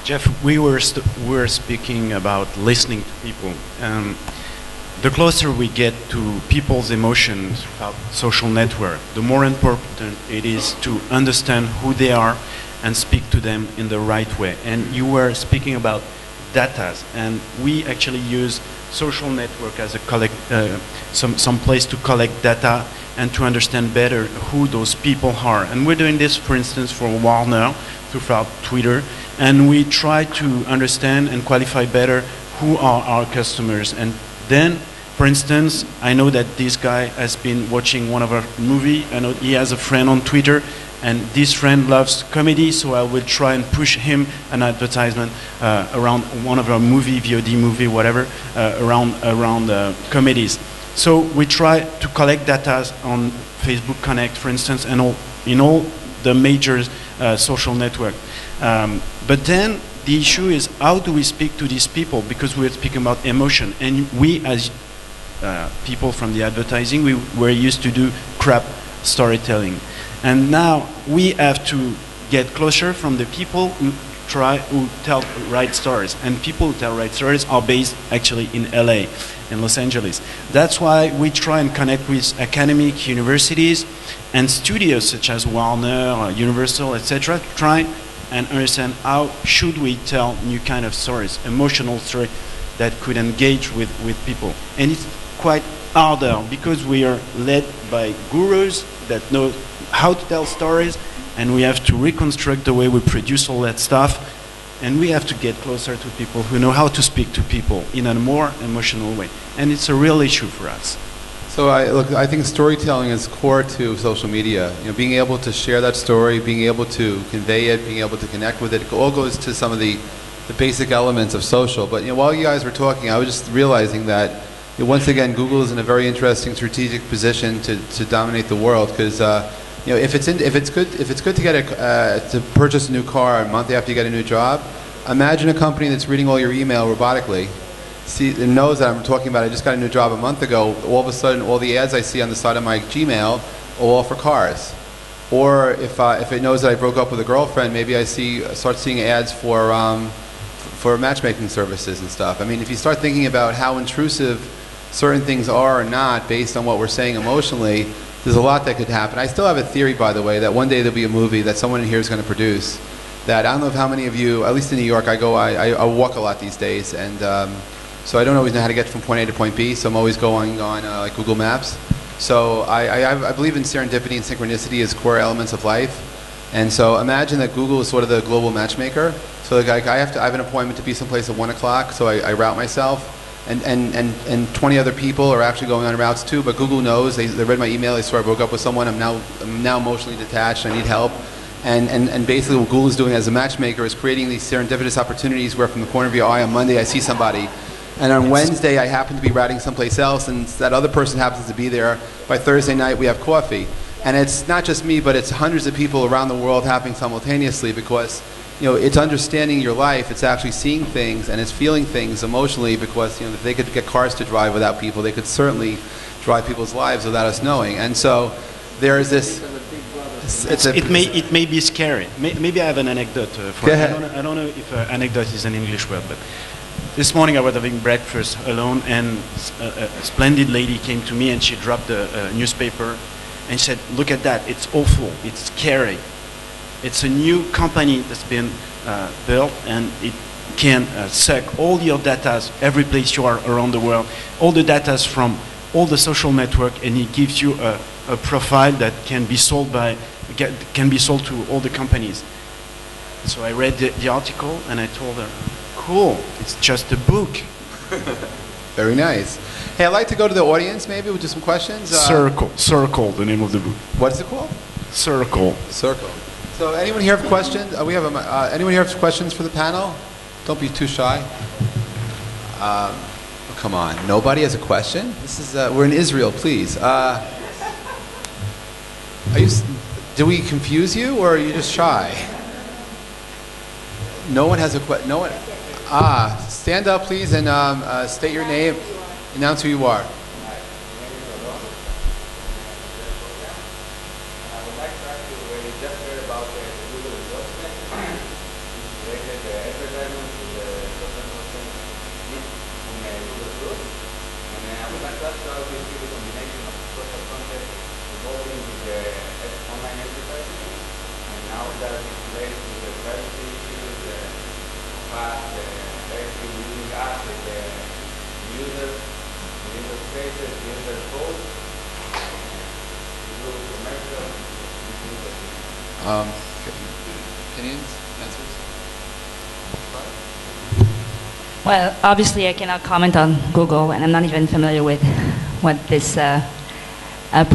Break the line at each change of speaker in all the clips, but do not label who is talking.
Jeff, we were speaking about listening to people. The closer we get to people's emotions about social network, the more important it is to understand who they are and speak to them in the right way. And you were speaking about data, and we actually use social network as a some place to collect data and to understand better who those people are. And we're doing this, for instance, for Warner throughout Twitter, and we try to understand and qualify better who are our customers. And then, for instance, I know that this guy has been watching one of our movie. I know he has a friend on Twitter, and this friend loves comedy, so I will try and push him an advertisement around one of our movie, VOD movie, whatever, around comedies. So we try to collect data on Facebook Connect, for instance, and in all the major social network. But then the issue is, how do we speak to these people? Because we're speaking about emotion, and we as people from the advertising, we were used to do crap storytelling. And now we have to get closer from the people who tell right stories. And people who tell right stories are based actually in LA, in Los Angeles. That's why we try and connect with academic universities and studios such as Warner, Universal, etc. to try and understand how should we tell new kind of stories, emotional stories that could engage with people. And it's quite harder because we are led by gurus that know how to tell stories, and we have to reconstruct the way we produce all that stuff, and we have to get closer to people who know how to speak to people in a more emotional way. And it's a real issue for us.
So I think storytelling is core to social media. You know, being able to share that story, being able to convey it, being able to connect with it, it all goes to some of the basic elements of social. But while you guys were talking, I was just realizing that once again, Google is in a very interesting strategic position to dominate the world, because if it's good to get to purchase a new car a month after you get a new job, imagine a company that's reading all your email robotically. It knows that I'm talking about I just got a new job a month ago. All of a sudden, all the ads I see on the side of my Gmail are all for cars. Or if it knows that I broke up with a girlfriend, maybe I start seeing ads for matchmaking services and stuff. I mean, if you start thinking about how intrusive certain things are or not based on what we're saying emotionally, there's a lot that could happen. I still have a theory, by the way, that one day there'll be a movie that someone in here is going to produce. That I don't know if how many of you, at least in New York, I walk a lot these days, and so I don't always know how to get from point A to point B. So I'm always going on like Google Maps. So I believe in serendipity and synchronicity as core elements of life. And so imagine that Google is sort of the global matchmaker. So like I have an appointment to be someplace at 1 o'clock, so I route myself. And 20 other people are actually going on routes too, but Google knows, they read my email, they saw I broke up with someone, I'm now emotionally detached, I need help. And basically what Google is doing as a matchmaker is creating these serendipitous opportunities where from the corner of your eye on Monday I see somebody, and on Wednesday I happen to be routing someplace else, and that other person happens to be there. By Thursday night we have coffee. And it's not just me, but it's hundreds of people around the world happening simultaneously, because it's understanding your life, it's actually seeing things, and it's feeling things emotionally, because if they could get cars to drive without people, they could certainly drive people's lives without us knowing. And so there is this...
It may be scary. Maybe I have an anecdote for it. I don't know if anecdote is an English word, but this morning I was having breakfast alone, and a splendid lady came to me, and she dropped a newspaper, and she said, "Look at that, it's awful, it's scary. It's a new company that's been built, and it can suck all your data, every place you are around the world, all the data from all the social network, and it gives you a profile that can be sold to all the companies." So I read the article, and I told her, "Cool, it's just a book."
Very nice. Hey, I'd like to go to the audience maybe with just some questions.
Circle, the name of the book.
What is it called?
Circle.
So anyone here have questions? Anyone here have questions for the panel? Don't be too shy. Come on, nobody has a question? This is we're in Israel, please. Do we confuse you, or are you just shy? No one has a question. No one. Stand up, please, and state your name. Announce who you are.
I would like to ask you, when you just heard about the Google endorsement related the advertisement to the social content on Google Plus. And I would like to ask how you see the combination of social content evolving with the online advertising. And now that it's related to the privacy issues, the fast, everything using us, the users, user spaces, user codes, Google commercial,
Opinions, answers?
Well, obviously I cannot comment on Google, and I'm not even familiar with what this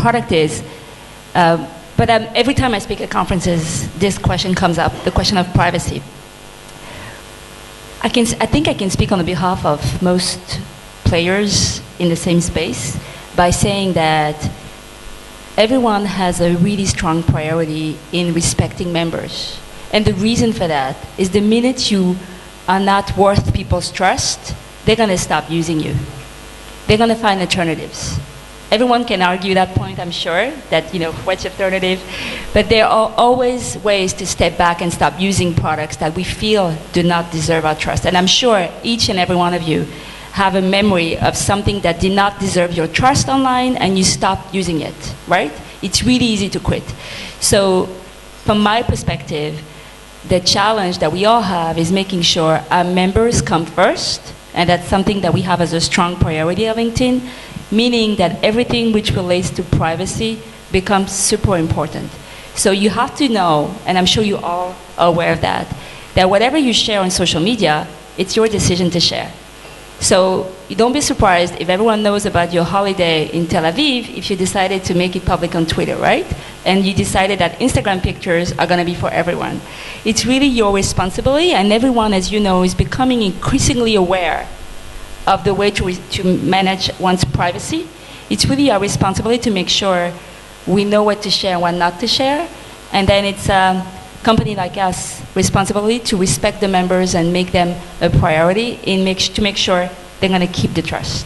product is. But every time I speak at conferences, this question comes up, the question of privacy. I think I can speak on the behalf of most players in the same space by saying that everyone has a really strong priority in respecting members. And the reason for that is the minute you are not worth people's trust, they're going to stop using you. They're going to find alternatives. Everyone can argue that point, I'm sure, that, what's the alternative? But there are always ways to step back and stop using products that we feel do not deserve our trust. And I'm sure each and every one of you have a memory of something that did not deserve your trust online and you stopped using it, right? It's really easy to quit. So from my perspective, the challenge that we all have is making sure our members come first, and that's something that we have as a strong priority at LinkedIn, meaning that everything which relates to privacy becomes super important. So you have to know, and I'm sure you all are aware of that whatever you share on social media, it's your decision to share. So you don't be surprised if everyone knows about your holiday in Tel Aviv if you decided to make it public on Twitter, right? And you decided that Instagram pictures are going to be for everyone. It's really your responsibility, and everyone, as you know, is becoming increasingly aware of the way to manage one's privacy. It's really our responsibility to make sure we know what to share and what not to share. And then it's a company like us responsibility to respect the members and make them a priority to make sure they're going to keep the trust.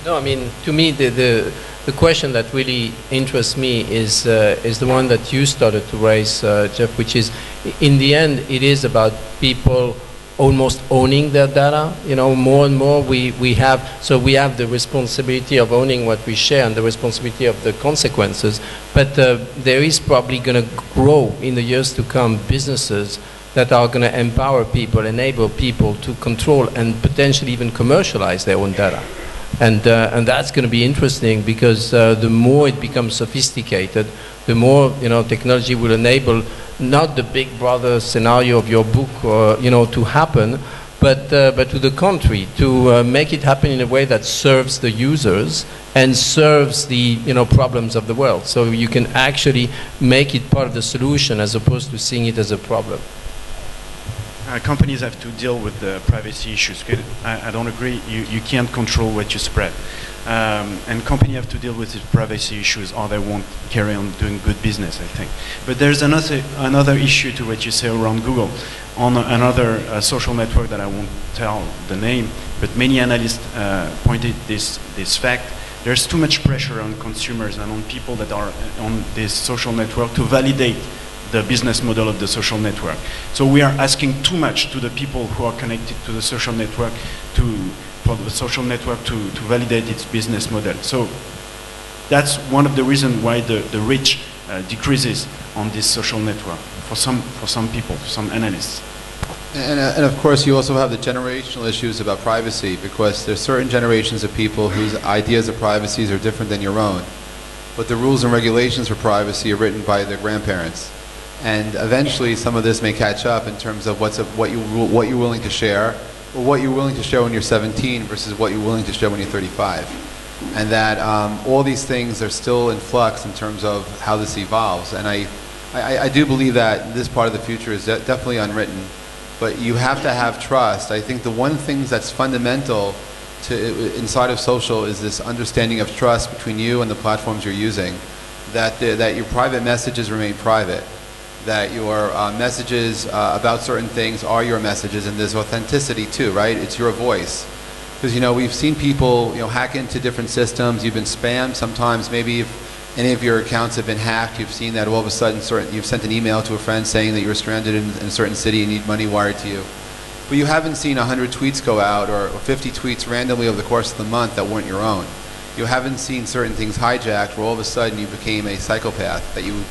No, I mean, to me, the question that really interests me is the one that you started to raise, Jeff, which is, in the end, it is about people almost owning their data. More and more we have the responsibility of owning what we share and the responsibility of the consequences. But there is probably going to grow in the years to come businesses that are going to empower people, enable people to control and potentially even commercialize their own data. And that's going to be interesting because the more it becomes sophisticated, the more technology will enable not the big brother scenario of your book to happen, but to the contrary, to make it happen in a way that serves the users and serves the problems of the world. So you can actually make it part of the solution as opposed to seeing it as a problem.
Companies have to deal with the privacy issues. I don't agree. You can't control what you spread. And companies have to deal with the privacy issues or they won't carry on doing good business, I think. But there's another issue to what you say around Google. On another social network that I won't tell the name, but many analysts pointed this fact. There's too much pressure on consumers and on people that are on this social network to validate the business model of the social network. So we are asking too much to the people who are connected to the social network for the social network to validate its business model. So that's one of the reasons why the reach decreases on this social network for some people, for some analysts.
And of course, you also have the generational issues about privacy, because there's certain generations of people whose ideas of privacy are different than your own. But the rules and regulations for privacy are written by their grandparents. And eventually, some of this may catch up in terms of what you're willing to share, or what you're willing to share when you're 17 versus what you're willing to share when you're 35. And that all these things are still in flux in terms of how this evolves. And I do believe that this part of the future is definitely unwritten. But you have to have trust. I think the one thing that's fundamental inside of social is this understanding of trust between you and the platforms you're using. That your private messages remain private. That your messages about certain things are your messages, and there's authenticity too, right? It's your voice. Because we've seen people hack into different systems. You've been spammed sometimes. Maybe if any of your accounts have been hacked, you've seen that all of a sudden you've sent an email to a friend saying that you're stranded in a certain city and need money wired to you. But you haven't seen 100 tweets go out or 50 tweets randomly over the course of the month that weren't your own. You haven't seen certain things hijacked where all of a sudden you became a psychopath, that you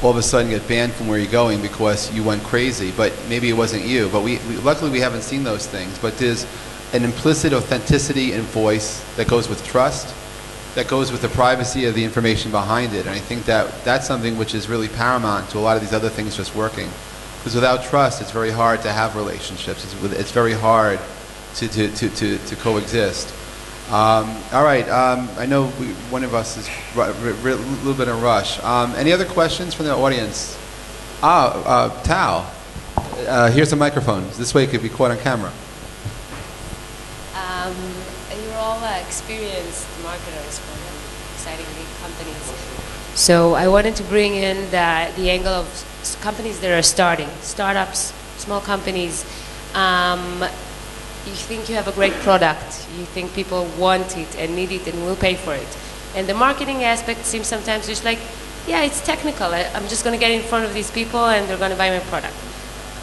all of a sudden get banned from where you're going because you went crazy, but maybe it wasn't you. But luckily we haven't seen those things. But there's an implicit authenticity and voice that goes with trust, that goes with the privacy of the information behind it. And I think that that's something which is really paramount to a lot of these other things just working. Because without trust, it's very hard to have relationships. It's very hard to coexist. All right, I know one of us is a little bit in a rush. Any other questions from the audience? Tal, here's a microphone. This way it could be caught on camera.
You're all experienced marketers for exciting big companies. So I wanted to bring in the angle of companies that are starting, startups, small companies. You think you have a great product, you think people want it and need it and will pay for it. And the marketing aspect seems sometimes just like, yeah, it's technical. I'm just going to get in front of these people and they're going to buy my product.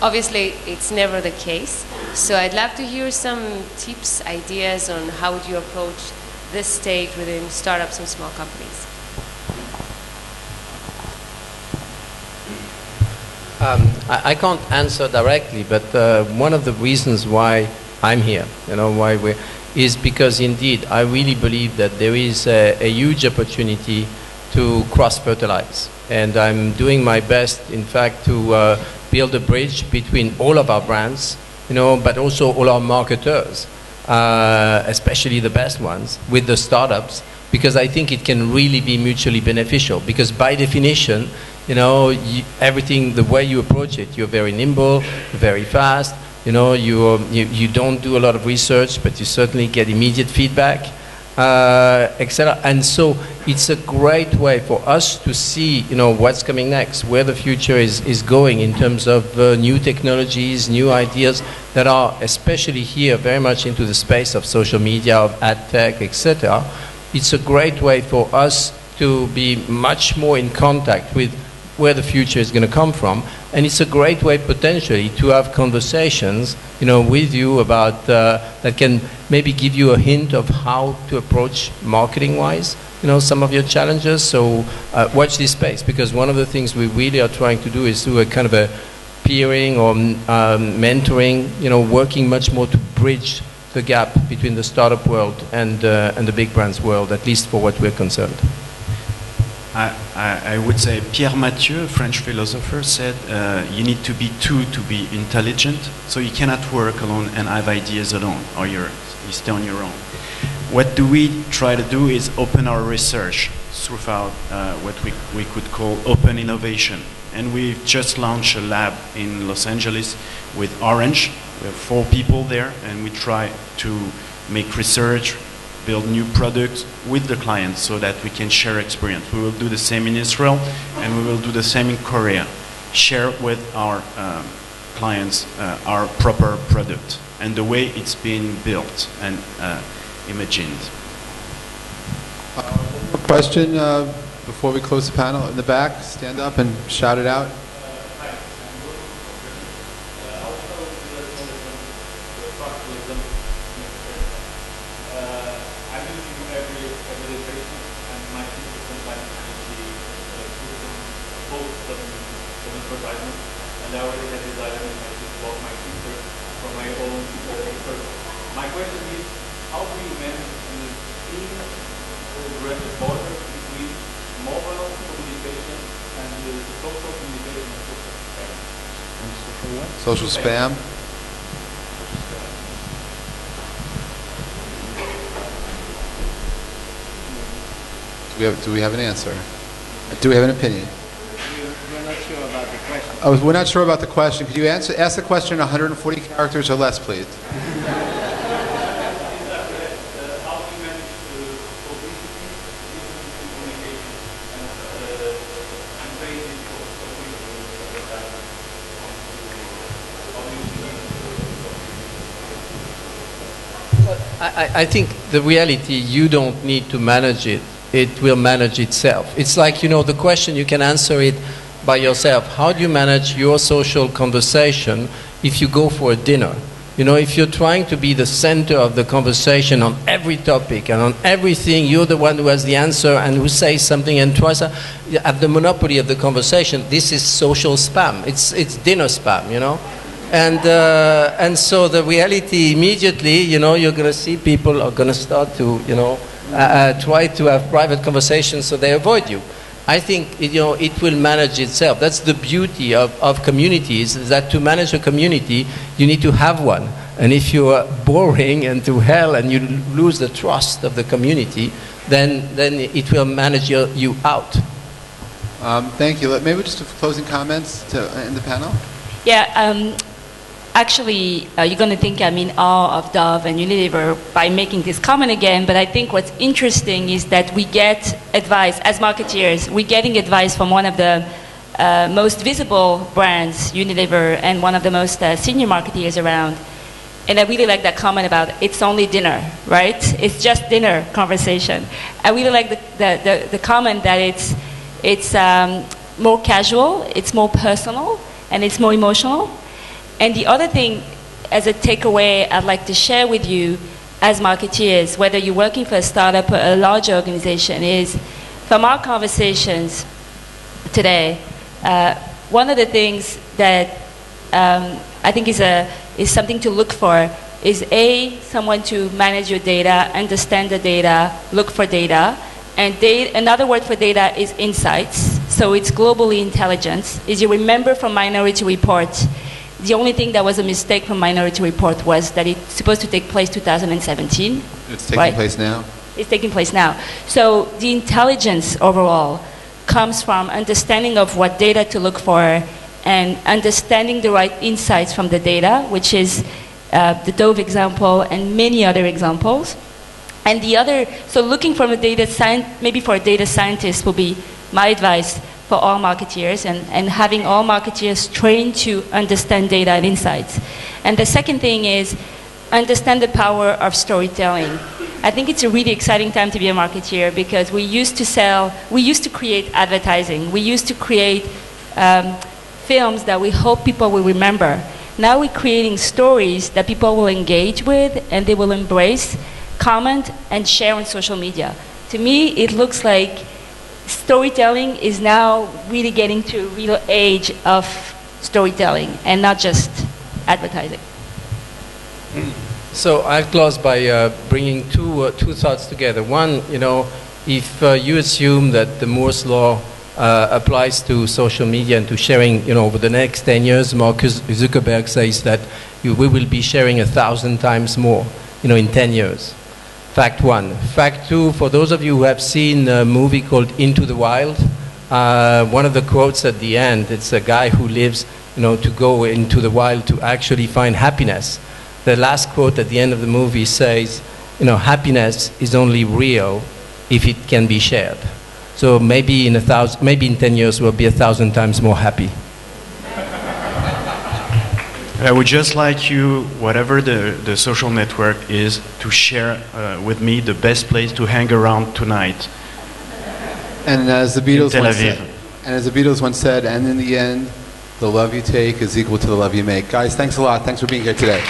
Obviously, it's never the case. So I'd love to hear some tips, ideas on how would you approach this stage within startups and small companies.
I can't answer directly, but one of the reasons why I'm here, is because indeed I really believe that there is a huge opportunity to cross-fertilize. And I'm doing my best, in fact, to build a bridge between all of our brands, but also all our marketers, especially the best ones, with the startups, because I think it can really be mutually beneficial. Because by definition, everything, the way you approach it, you're very nimble, very fast. You don't do a lot of research, but you certainly get immediate feedback, etc. And so it's a great way for us to see, what's coming next, where the future is going in terms of new technologies, new ideas that are, especially here, very much into the space of social media, of ad tech, etc. It's a great way for us to be much more in contact with where the future is going to come from, and it's a great way potentially to have conversations, with you about that can maybe give you a hint of how to approach marketing-wise, some of your challenges. So watch this space, because one of the things we really are trying to do is do a kind of a peering or mentoring, working much more to bridge the gap between the startup world and the big brands world, at least for what we're concerned.
I would say Pierre Mathieu, a French philosopher, said you need to be two to be intelligent, so you cannot work alone and have ideas alone, or you stay on your own. What do we try to do is open our research throughout what we could call open innovation. And we've just launched a lab in Los Angeles with Orange. We have 4 people there, and we try to make research, build new products with the clients so that we can share experience. We will do the same in Israel, and we will do the same in Korea. Share with our clients our proper product and the way it's been built and imagined.
One more question before we close the panel. In the back, stand up and shout it out. Social spam. Do we have an answer? Do we have an opinion?
We're not sure about the question.
Oh, we're not sure about the question. Could you ask the question in 140 characters or less, please?
I think the reality, you don't need to manage it it will manage itself. It's like, the question, you can answer it by yourself. How do you manage your social conversation if you go for a dinner? If you're trying to be the center of the conversation on every topic and on everything, you're the one who has the answer and who says something and tries to have the monopoly of the conversation. This is social spam. It's dinner spam, And so the reality immediately, you're going to see people are going to start to, try to have private conversations so they avoid you. I think it will manage itself. That's the beauty of communities, is that to manage a community, you need to have one. And if you are boring and to hell and you lose the trust of the community, then it will manage you out.
Thank you. Maybe just closing comments in the panel?
Yeah, actually, you're going to think I'm in awe of Dove and Unilever by making this comment again, but I think what's interesting is that we get advice, as marketeers, we're getting advice from one of the most visible brands, Unilever, and one of the most senior marketeers around. And I really like that comment about it's only dinner, right? It's just dinner conversation. I really like the comment that it's more casual, it's more personal, and it's more emotional. And the other thing, as a takeaway, I'd like to share with you as marketeers, whether you're working for a startup or a larger organization, is from our conversations today, one of the things that I think is something to look for is someone to manage your data, understand the data, look for data. And another word for data is insights. So it's globally intelligence. As you remember from Minority Report, the only thing that was a mistake from Minority Report was that it's supposed to take place 2017.
It's taking place now?
It's taking place now. So the intelligence overall comes from understanding of what data to look for and understanding the right insights from the data, which is the Dove example and many other examples. And so looking from maybe for a data scientist will be my advice for all marketeers, and having all marketeers trained to understand data and insights. And the second thing is understand the power of storytelling. I think it's a really exciting time to be a marketeer because we used to create advertising. We used to create films that we hope people will remember. Now we're creating stories that people will engage with and they will embrace, comment, and share on social media. To me, it looks like storytelling is now really getting to a real age of storytelling and not just advertising.
So I'll close by bringing two thoughts together. One, if you assume that the Moore's law applies to social media and to sharing, over the next 10 years, Mark Zuckerberg says that we will be sharing 1,000 times more, in 10 years. Fact one. Fact two, for those of you who have seen a movie called Into the Wild, one of the quotes at the end, it's a guy who lives, to go into the wild to actually find happiness. The last quote at the end of the movie says, happiness is only real if it can be shared. So maybe in 10 years we'll be 1,000 times more happy.
I would just like you, whatever the social network is, to share with me the best place to hang around tonight.
And as the Beatles once said, and in the end, the love you take is equal to the love you make. Guys, thanks a lot. Thanks for being here today.